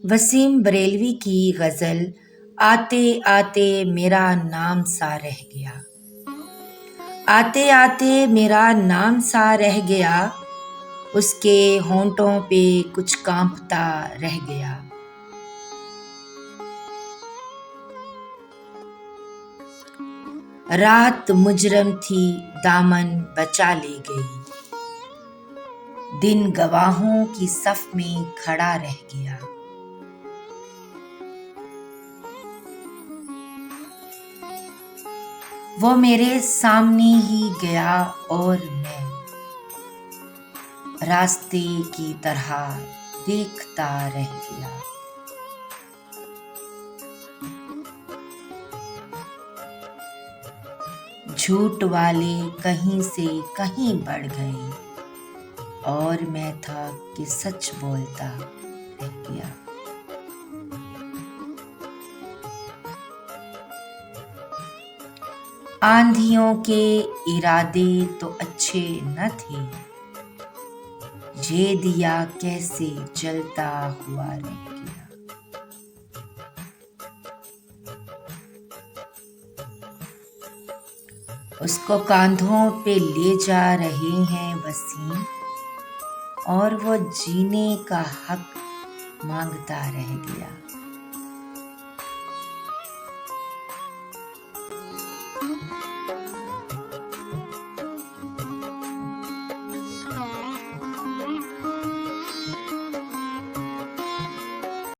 वसीम बरेलवी की गज़ल आते आते मेरा नाम सा रह गया। आते आते मेरा नाम सा रह गया, उसके होंठों पे कुछ कांपता रह गया। रात मुजरम थी, दामन बचा ले गई। दिन गवाहों की सफ में खड़ा रह गया। वो मेरे सामने ही गया और मैं रास्ते की तरह देखता रह गया। झूठ वाले कहीं से कहीं बढ़ गए और मैं था कि सच बोलता रह गया। आंधियों के इरादे तो अच्छे न थे, ये दिया कैसे जलता हुआ रह गया। उसको कांधों पे ले जा रहे हैं वसीम, और वो जीने का हक मांगता रह गया।